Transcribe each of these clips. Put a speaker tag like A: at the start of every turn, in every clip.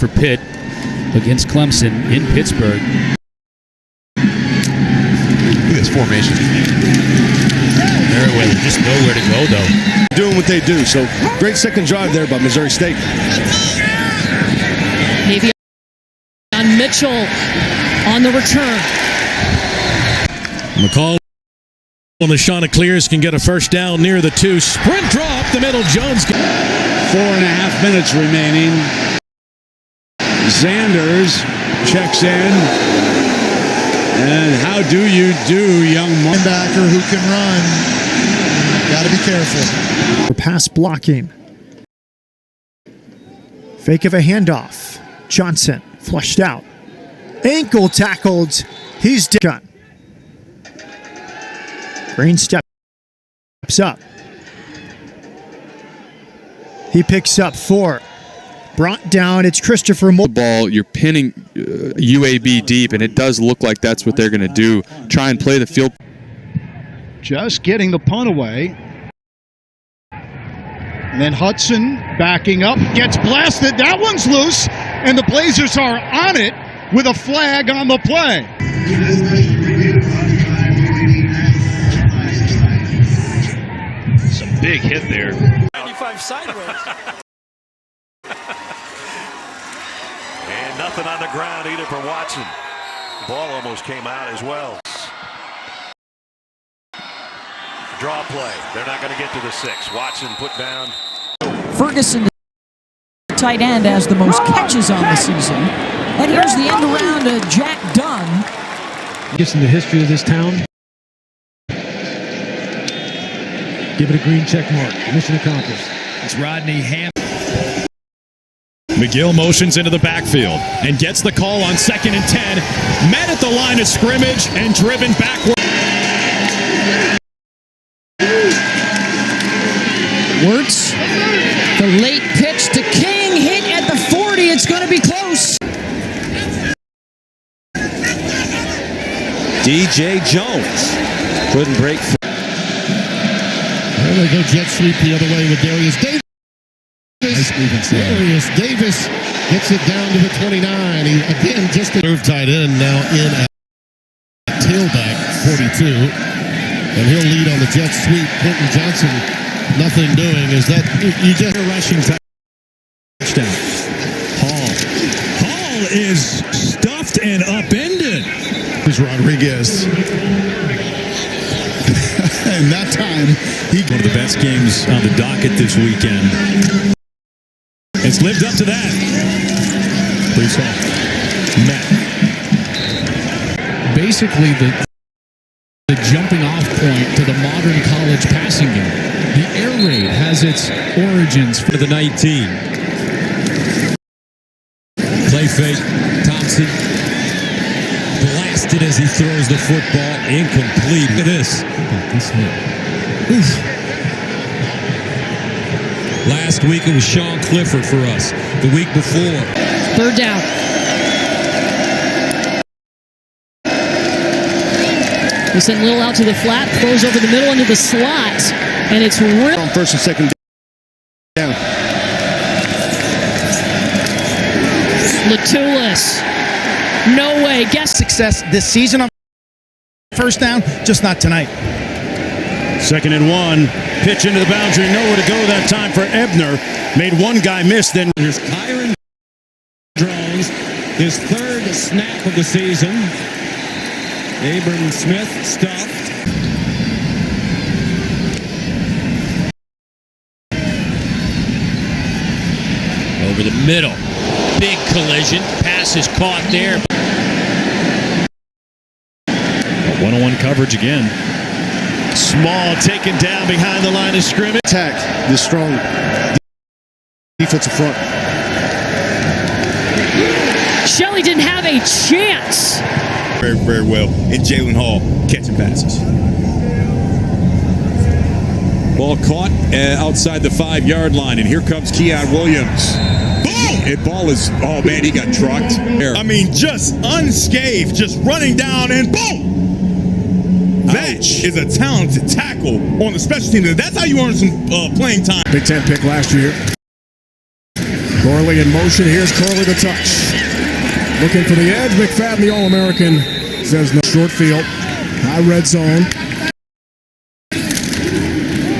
A: for Pitt against Clemson in Pittsburgh.
B: Look at this formation.
A: Meriwether just nowhere to go, though.
C: Doing what they do. So great second drive there by Missouri State.
D: Maybe on Mitchell on the return.
E: McCall on the Chanticleers can get a first down near the 2. Sprint draw up the middle. Jones.
F: 4.5 minutes remaining. Sanders checks in. And how do you do, young
G: linebacker who can run? Got to be careful.
H: Pass blocking. Fake of a handoff. Johnson flushed out. Ankle tackled. He's done. Green steps up. He picks up 4. Brought down, it's Kristopher Moll.
B: Ball, you're pinning UAB deep, and it does look like that's what they're going to do. Try and play the field.
G: Just getting the punt away. And then Hudson backing up, gets blasted. That one's loose, and the Blazers are on it with a flag on the play.
I: Some big hit there.
J: 95 sideways.
I: And nothing on the ground either for Watson. Ball almost came out as well. Draw play. They're not going to get to the 6. Watson put down.
D: Ferguson, the tight end, has the most catches on the season. And here's the end around to Jack Dunn.
E: Gets in the history of this town. Give it a green check mark. Mission accomplished.
A: It's Rodney Ham.
E: McGill motions into the backfield and gets the call on 2nd and 10. Met at the line of scrimmage and driven backward.
D: Wirtz, the late pitch to King, hit at the 40. It's going to be close.
E: DJ Jones couldn't break free.
F: There they go, jet sweep the other way with Darius Davis. Darius Davis gets it down to the 29. He again just a tight end now in at tailback 42, and he'll lead on the jet sweep. Quentin Johnson, nothing doing. Is that you get a rushing touchdown?
E: Hall is stuffed and upended.
G: Here's Rodriguez. And that time,
E: one of the best games on the docket this weekend. It's lived up to that. Please hold. Matt.
A: Basically, the jumping off point to the modern college passing game. The air raid has its origins
E: For the 19. Play fake. Thompson. Blasted as he throws the football. Incomplete. Look at this. Oof. Last week it was Sean Clifford for us. The week before.
D: Third down. They send Little out to the flat, throws over the middle into the slot, and it's real.
C: On 1st and 2nd down.
D: Latulis. No way. Guess
G: success this season on first down, just not tonight.
F: 2nd and 1. Pitch into the boundary. Nowhere to go that time for Ebner. Made one guy miss. Then
E: here's Kyron Drones. His 3rd snap of the season. Abram Smith stuffed. Over the middle. Big collision. Pass is caught there. One-on-one coverage again. Small taken down behind the line of scrimmage.
C: Attack this strong defensive front.
D: Shelley didn't have a chance.
E: Very, very well. And Jalen Hall catching passes. Ball caught outside the 5-yard line, and here comes Keon Williams. Boom! And ball is, oh man, he got trucked. I mean, just unscathed, just running down, and boom! That is a talented tackle on the special team. That's how you earn some playing time.
C: Big Ten pick last year.
F: Corley in motion. Here's Corley the touch. Looking for the edge. McFadden, the All-American, says no. Short field. High red zone.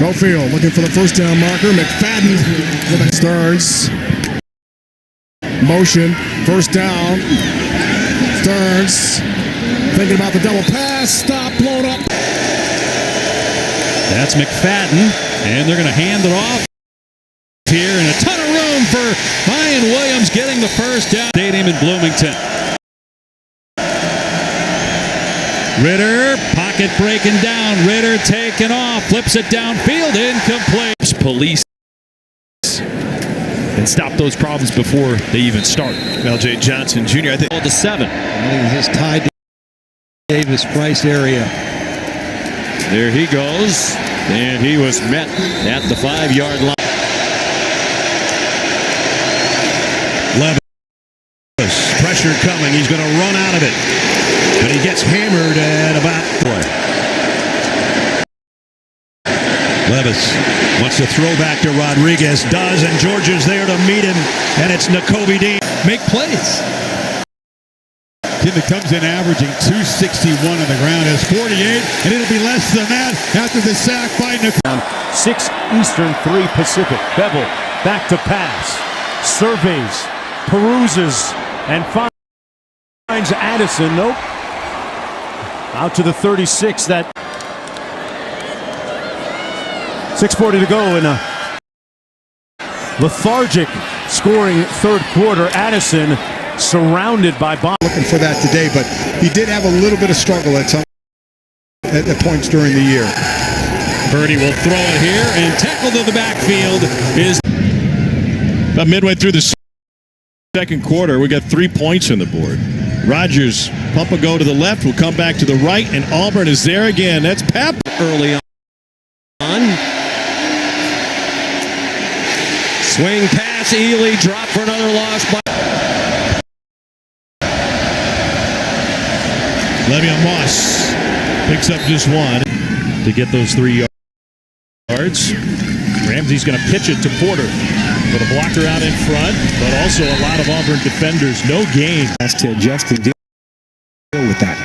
F: No field. Looking for the first down marker. McFadden with Stearns. Motion. First down. Stearns. Thinking about the double pass. Stop. Blown up.
A: That's McFadden, and they're going to hand it off here, and a ton of room for Ryan Williams getting the first down. Stadium in Bloomington. Ritter, pocket breaking down. Ritter taking off, flips it downfield, incomplete. Police and stop those problems before they even start.
E: LJ Johnson Jr. I think
A: to 7.
J: His tied to Davis Price area.
A: There he goes, and he was met at the 5-yard line.
E: Levis, pressure coming. He's going to run out of it, but he gets hammered at about play. Levis wants to throw back to Rodriguez, does, and Georgia's there to meet him, and it's Nakobe D.
A: Make plays.
G: Kid comes in averaging 261 on the ground, has 48, and it'll be less than that after the sack by Nakobe.
K: 6 Eastern, 3 Pacific. Bevel back to pass. Surveys, peruses, and finds Addison. Nope. Out to the 36. That 6:40 to go in a lethargic scoring third quarter. Addison surrounded by bombs.
G: Looking for that today, but he did have a little bit of struggle at points during the year.
A: Purdy will throw it here, and tackle to the backfield is
E: About midway through the second quarter, we got 3 points on the board. Rogers pump a go to the left, will come back to the right, and Auburn is there again. That's Pappoe
A: early on. Swing pass, Ely drop for another loss.
E: Le'Veon Moss picks up just one to get those 3 yards. Ramsey's going to pitch it to Porter. With a blocker out in front, but also a lot of Auburn defenders. No gain.
J: Has to adjust and deal with that.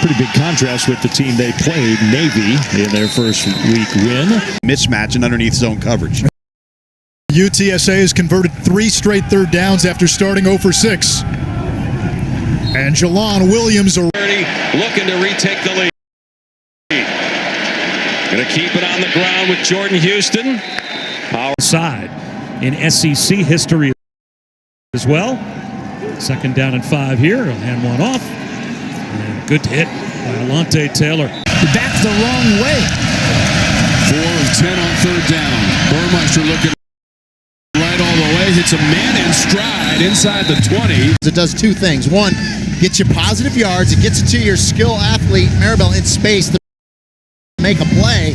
E: Pretty big contrast with the team they played, Navy, in their first week win.
C: Mismatch and underneath zone coverage.
G: UTSA has converted 3 straight third downs after starting 0 for 6. And Jelon Williams
A: looking to retake the lead. Going to keep it on the ground with Jordan Houston. Power side in SEC history as well. 2nd down and 5 here. He'll hand one off. And good hit by Alontae Taylor.
D: Back the wrong way.
A: 4 of 10 on 3rd down. Burmeister looking right all the way. Hits a man in stride inside the 20.
C: It does 2 things. One, gets you positive yards. It gets it to your skill athlete, Maribel, in space to make a play.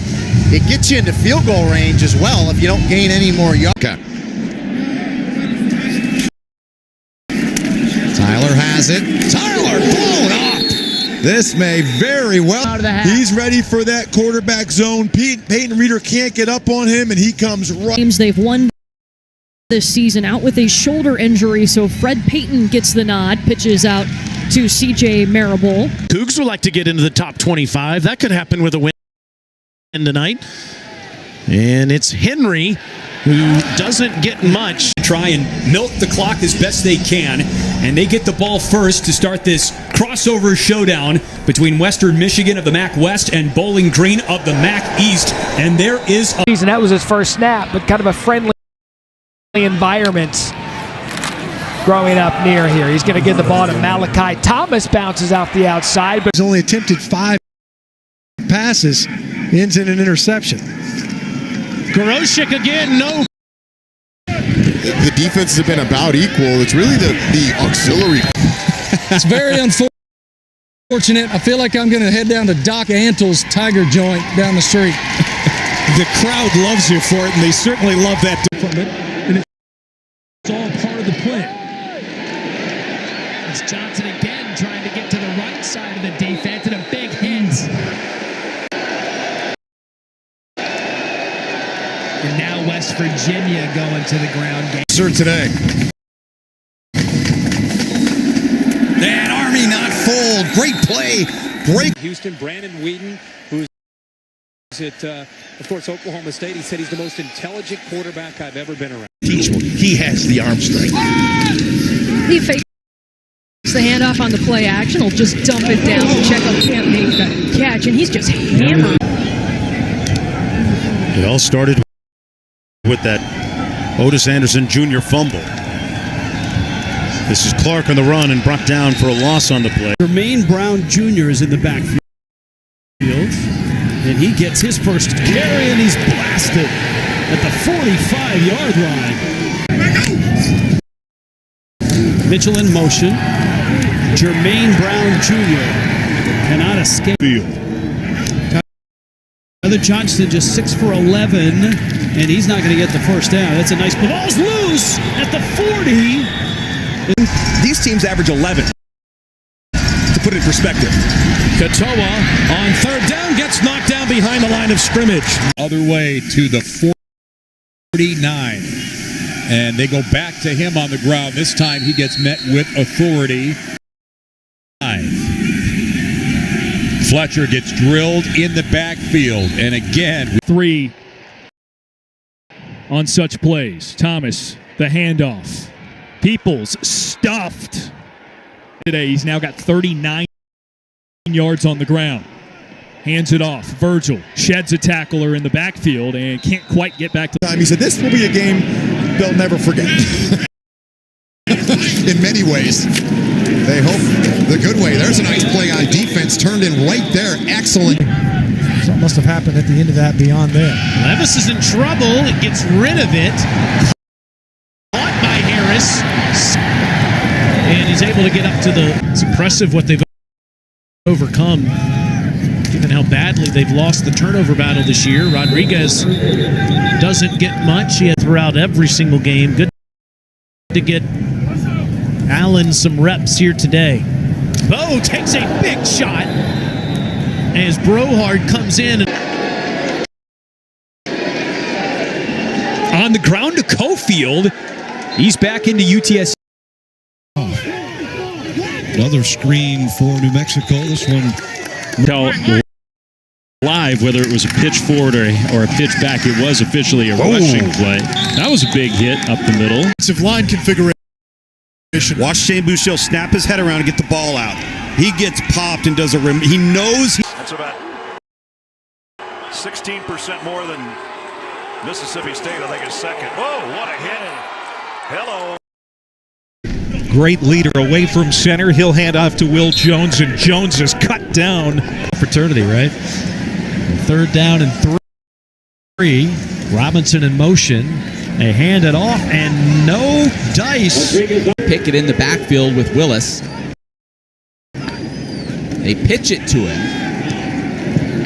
C: It gets you into field goal range as well if you don't gain any more yards. Okay. Tyler has it. Tyler blown up. This may very well.
E: He's ready for that quarterback zone. Peyton Reeder can't get up on him, and he comes right.
L: Games they've won this season out with a shoulder injury, so Fred Payton gets the nod, pitches out to CJ Marable.
A: Cougs would like to get into the top 25. That could happen with a win tonight. And it's Henry who doesn't get much.
M: Try and milk the clock as best they can, and they get the ball first to start this crossover showdown between Western Michigan of the MAC West and Bowling Green of the MAC East. And there is a
K: And that was his first snap, but kind of a friendly environment growing up near here. He's going to give the ball to Malachi Thomas, bounces out the outside, but
H: He's only attempted 5 passes, ends in an interception.
A: Goroshik again, no.
F: The defense has been about equal. It's really the auxiliary.
N: It's very unfortunate. I feel like I'm going to head down to Doc Antle's Tiger Joint down the street.
E: The crowd loves you for it, and they certainly love that.
A: And it's all part of the plan. It's Johnson again trying to get to the right side of the defense, and a big hit. And now West
O: West Virginia going to the ground game.
C: Sir, today.
P: And Army not full. Great play. Great.
Q: Houston, Brandon Whedon, who's at, of course, Oklahoma State. He said he's the most intelligent quarterback I've ever been around.
F: He has the arm strength.
L: He fakes the handoff on the play action. He'll just dump it down. Check out can't make that catch, and he's just hammered.
K: It all started with that Otis Anderson Jr. fumble. This is Clark on the run and brought down for a loss on the play.
J: Jermaine Brown Jr. is in the backfield, and he gets his first carry, and he's blasted at the 45-yard line. Mitchell in motion. Jermaine Brown Jr. cannot escape. Tyler Johnston just 6 for 11, and he's not going to get the first down. That's a nice play. Ball's loose at the 40.
E: These teams average 11. To put it in perspective.
K: Katoa on third down gets knocked down behind the line of scrimmage.
E: Other way to the 49. And they go back to him on the ground. This time he gets met with authority. Fletcher gets drilled in the backfield. And again,
A: 3 on such plays. Thomas, the handoff. Peoples stuffed. Today, he's now got 39 yards on the ground. Hands it off. Virgil sheds a tackler in the backfield and can't quite get back to the time.
C: He said, this will be a game they'll never forget. In many ways. They hope the good way. There's a nice play on defense. Turned in right there. Excellent.
H: Something must have happened at the end of that beyond there.
O: Levis is in trouble. It gets rid of it. Caught by Harris. And he's able to get up to the... It's impressive what they've overcome, given how badly they've lost the turnover battle this year. Rodriguez doesn't get much. He had throughout every single game. Good to get Allen some reps here today. Bo takes a big shot as Brohard comes in.
M: On the ground to Cofield. He's back into UTS.
G: Another screen for New Mexico. This one
A: live, whether it was a pitch forward or a pitch back, it was officially a rushing play. That was a big hit up the middle.
C: Offensive line configuration.
K: Watch Shane Buechele snap his head around and get the ball out. He gets popped and does a rim. He knows.
I: That's about 16% more than Mississippi State, I think, is second. Whoa, what a hit. Hello.
A: Great leader away from center. He'll hand off to Will Jones, and Jones is cut down.
O: Fraternity, right? Third down and 3. Robinson in motion. They hand it off, and no dice.
R: Pick it in the backfield with Willis. They pitch it to him,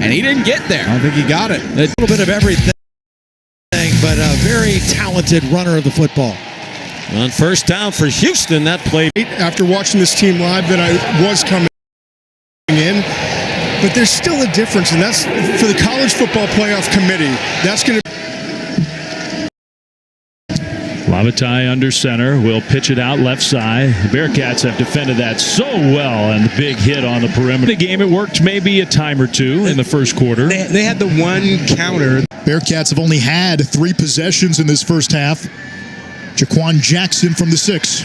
R: and he didn't get there.
C: I don't think he got it. A little bit of everything, but a very talented runner of the football.
K: On first down for Houston, that play.
F: After watching this team live that I was coming in, but there's still a difference, and that's for the College Football Playoff Committee. That's going to...
A: Lavatai under center will pitch it out left side. The Bearcats have defended that so well, and the big hit on the perimeter. The game, it worked maybe a time or two in the first quarter.
P: They had the one counter.
F: Bearcats have only had 3 possessions in this first half. Jaquan Jackson from the 6.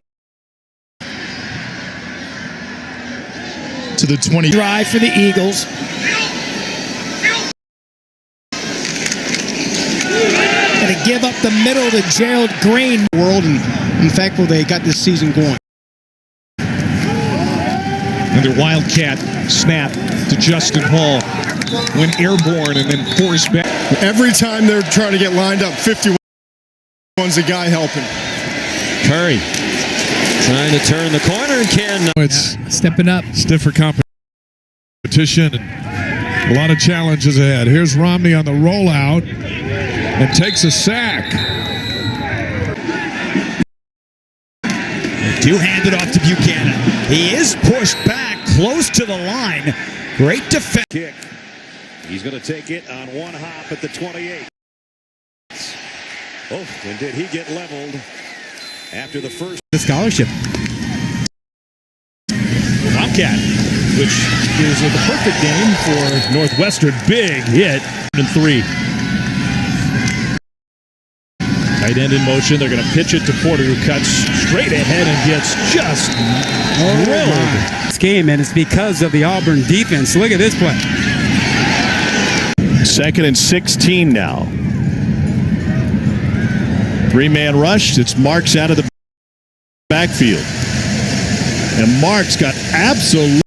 F: To the 20.
H: Drive for the Eagles. Going to give up the middle to Gerald Green.
F: World, and I'm thankful they got this season going.
A: Another Wildcat snap to Justin Hall. Went airborne and then forced back.
F: Every time they're trying to get lined up, 51's a guy helping.
K: Curry trying to turn the corner and can.
J: It's stepping up. Stiffer competition and a lot of challenges ahead. Here's Romney on the rollout and takes a sack.
K: They do hand it off to Buchanan. He is pushed back close to the line. Great defense.
E: Kick. He's going to take it on one hop at the 28. Oh, and did he get leveled after the first?
J: The scholarship.
O: Bobcat, which is the perfect game for Northwestern. Big hit. And 3. Tight end in motion. They're going to pitch it to Porter, who cuts straight ahead and gets just drilled.
J: This game, and it's because of the Auburn defense. Look at this play.
O: 2nd and 16 now. 3-man rush. It's Marks out of the backfield. And Marks got absolutely